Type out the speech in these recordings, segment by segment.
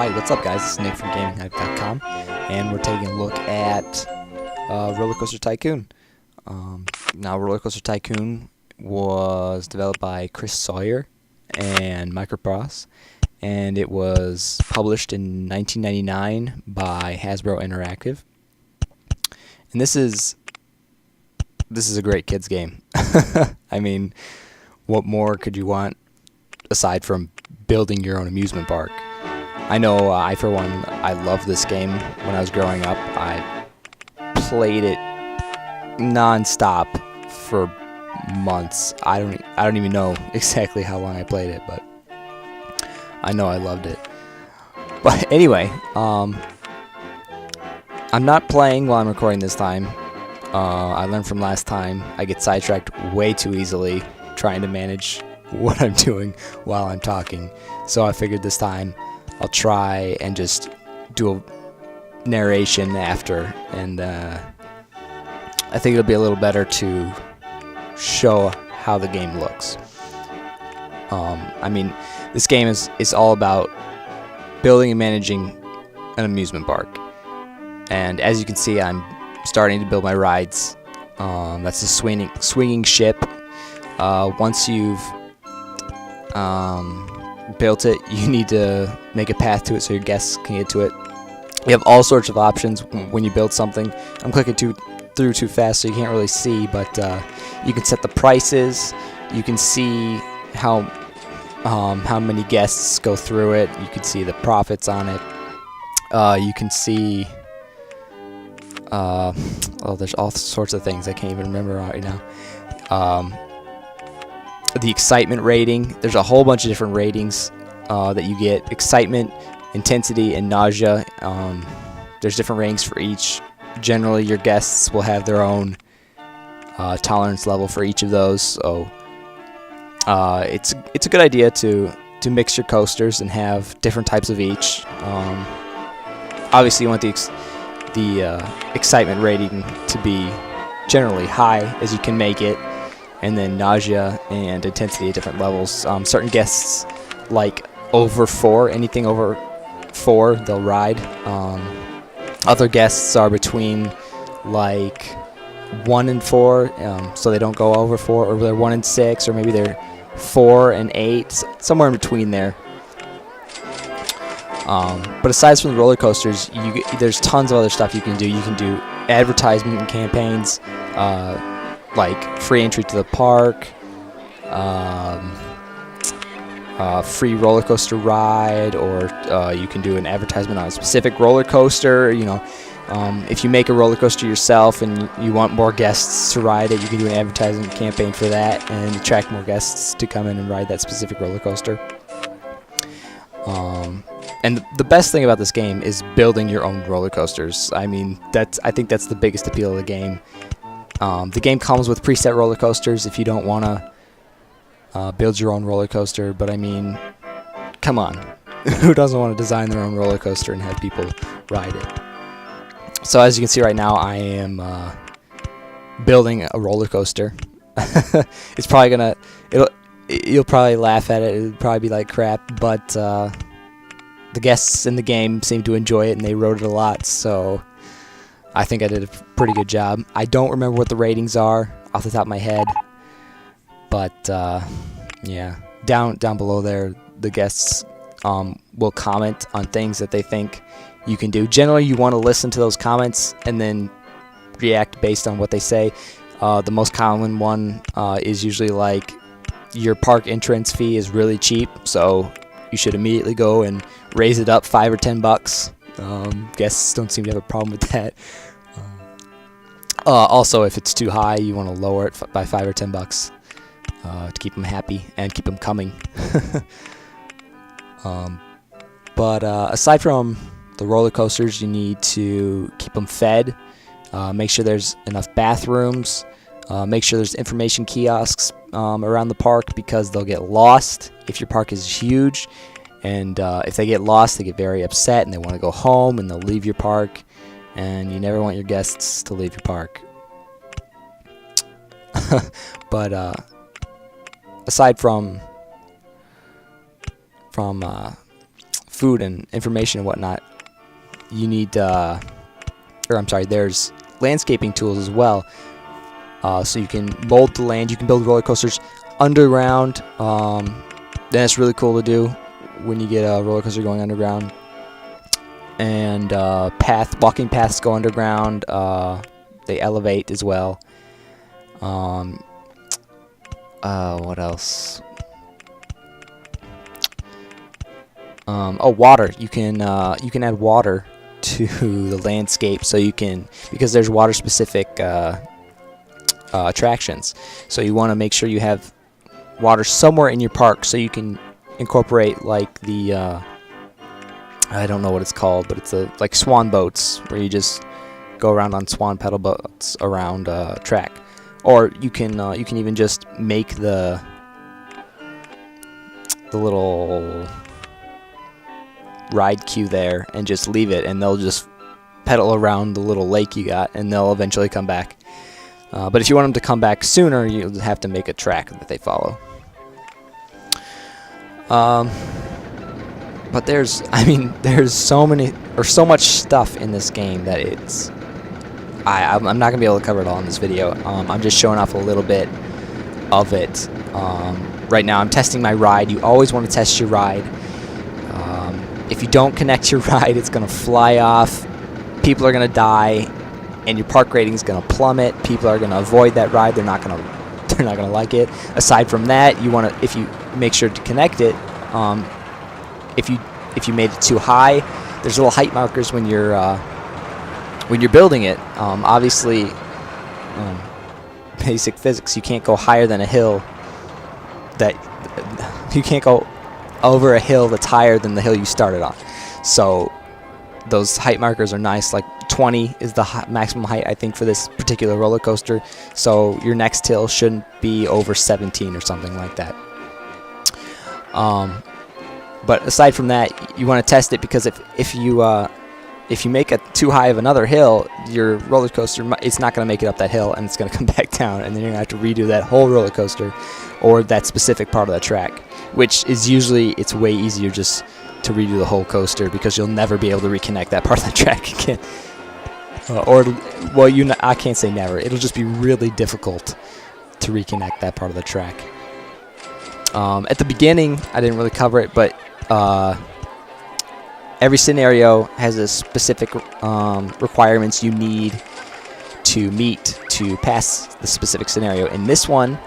Hi, what's up guys? This is Nick from GamingHype.com, and we're taking a look at RollerCoaster Tycoon. Now, RollerCoaster Tycoon was developed by Chris Sawyer and Microprose, and it was published in 1999 by Hasbro Interactive. And this is a great kids game. I mean, what more could you want aside from building your own amusement park? I know for one, I loved this game when I was growing up. I played it non-stop for months. I don't even know exactly how long I played it, but I know I loved it. But anyway, I'm not playing while I'm recording this time. I learned from last time. I get sidetracked way too easily trying to manage what I'm doing while I'm talking. So I figured this time I'll try and just do a narration after, and I think it'll be a little better to show how the game looks. I mean, this game is all about building and managing an amusement park. And as you can see, I'm starting to build my rides. That's the swinging ship. Once you've built it, you need to make a path to it so your guests can get to it. You have all sorts of options when you build something. I'm clicking through too fast so you can't really see, but you can set the prices. You can see how many guests go through it. You can see the profits on it. You can see there's all sorts of things I can't even remember right now. The excitement rating. There's a whole bunch of different ratings that you get: excitement, intensity, and nausea. There's different ratings for each. Generally, your guests will have their own tolerance level for each of those. So it's a good idea to mix your coasters and have different types of each. Obviously, you want the excitement rating to be generally high as you can make it. And then nausea and intensity at different levels. Certain guests like over 4, anything over 4, they'll ride. Other guests are between like 1 and 4, so they don't go over 4, or they're 1 and 6, or maybe they're 4 and 8, somewhere in between there. But aside from the roller coasters, there's tons of other stuff you can do. You can do advertisement campaigns, like free entry to the park, free roller coaster ride, or you can do an advertisement on a specific roller coaster. You know, if you make a roller coaster yourself and you want more guests to ride it, you can do an advertising campaign for that and attract more guests to come in and ride that specific roller coaster. And the best thing about this game is building your own roller coasters. I mean, I think that's the biggest appeal of the game. The game comes with preset roller coasters if you don't want to build your own roller coaster, but I mean, come on. Who doesn't want to design their own roller coaster and have people ride it? So as you can see right now, I am building a roller coaster. It's probably you'll probably laugh at it. It'll probably be like crap, but the guests in the game seem to enjoy it and they rode it a lot, so I think I did a pretty good job. I don't remember what the ratings are off the top of my head, but yeah, down below there, the guests will comment on things that they think you can do. Generally, you want to listen to those comments and then react based on what they say. The most common one is usually like, your park entrance fee is really cheap, so you should immediately go and raise it up $5 or $10. Guests don't seem to have a problem with that. Also, if it's too high, you want to lower it by $5 or $10 to keep them happy and keep them coming. But aside from the roller coasters, you need to keep them fed. Make sure there's enough bathrooms. Make sure there's information kiosks around the park, because they'll get lost if your park is huge. And if they get lost, they get very upset and they want to go home and they'll leave your park. And you never want your guests to leave your park. But aside from food and information and whatnot, you need, there's landscaping tools as well. So you can mold the land. You can build roller coasters underground. That's really cool to do when you get a roller coaster going underground. And walking paths go underground. They elevate as well. What else? Water. You can add water to the landscape, so you can, because there's water specific attractions. So you want to make sure you have water somewhere in your park, so you can incorporate like the I don't know what it's called, but it's like swan boats, where you just go around on swan pedal boats around a track. Or you can even just make the little ride queue there and just leave it, and they'll just pedal around the little lake you got, and they'll eventually come back. But if you want them to come back sooner, you'll have to make a track that they follow. But there's so much stuff in this game that I'm not gonna be able to cover it all in this video. I'm just showing off a little bit of it. Right now I'm testing my ride. You always want to test your ride. If you don't connect your ride, it's gonna fly off. People are gonna die, and your park rating is gonna plummet. People are gonna avoid that ride. They're not gonna like it. Aside from that, if you make sure to connect it. If you made it too high, there's little height markers when you're building it. Obviously, basic physics, you can't go higher than a hill. You can't go over a hill that's higher than the hill you started on. So those height markers are nice. Like 20 is the maximum height, I think, for this particular roller coaster. So your next hill shouldn't be over 17 or something like that. But aside from that, you want to test it, because if you make it too high of another hill, your roller coaster, it's not going to make it up that hill, and it's going to come back down, and then you're going to have to redo that whole roller coaster or that specific part of the track, which is usually, it's way easier just to redo the whole coaster, because you'll never be able to reconnect that part of the track again. I can't say never. It'll just be really difficult to reconnect that part of the track. At the beginning, I didn't really cover it, but every scenario has a specific requirements you need to meet to pass the specific scenario. In this one,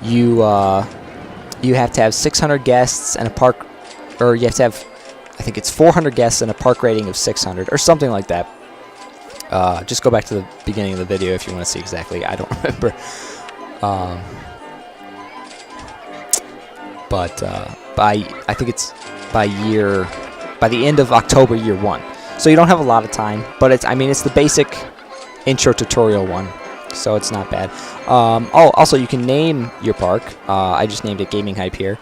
you have to have 600 guests and a park, or you have to have, I think it's 400 guests and a park rating of 600 or something like that. Just go back to the beginning of the video if you want to see exactly. I don't remember. But I think it's by the end of October year 1. So you don't have a lot of time, but it's the basic intro tutorial one, so it's not bad. Also you can name your park. I just named it Gaming Hype here.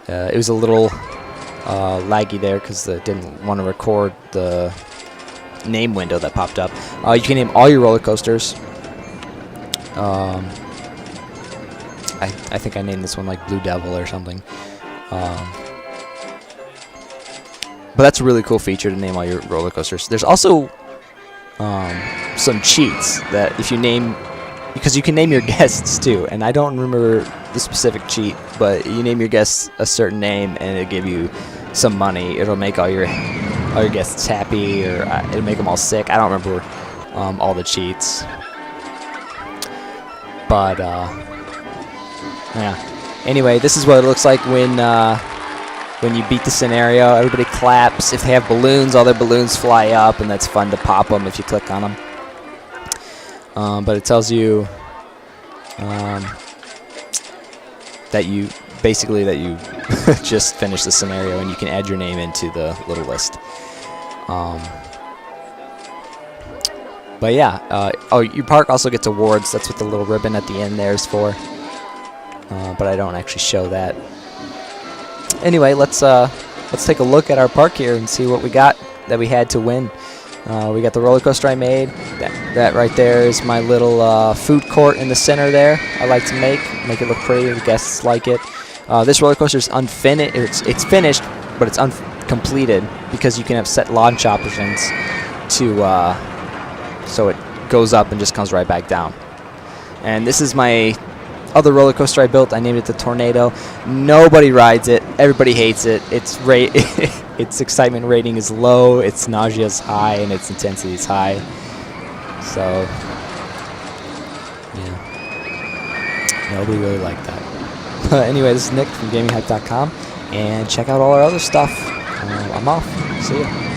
It was a little laggy there because it didn't want to record the name window that popped up. You can name all your roller coasters. I think I named this one like Blue Devil or something. But that's a really cool feature to name all your roller coasters. There's also some cheats that if you name, because you can name your guests too, and I don't remember the specific cheat, but you name your guests a certain name and it'll give you some money. It'll make all your guests happy, or it'll make them all sick. I don't remember all the cheats. But yeah. Anyway, this is what it looks like when you beat the scenario. Everybody claps. If they have balloons, all their balloons fly up, and that's fun to pop them if you click on them. But it tells you that you just finished the scenario, and you can add your name into the little list. But yeah, your park also gets awards. That's what the little ribbon at the end there is for. But I don't actually show that. Anyway, let's take a look at our park here and see what we got that we had to win. We got the roller coaster I made. That right there is my little food court in the center there. I like to make it look pretty. The guests like it. This roller coaster is unfinished. It's finished, but it's completed because you can have set launch options to so it goes up and just comes right back down. And this is my other roller coaster I built. I named it the Tornado. Nobody rides it. Everybody hates it. Its excitement rating is low. Its nausea is high, and its intensity is high. So yeah, nobody really liked that. But anyway, this is Nick from GamingHype.com, and check out all our other stuff. I'm off. See ya.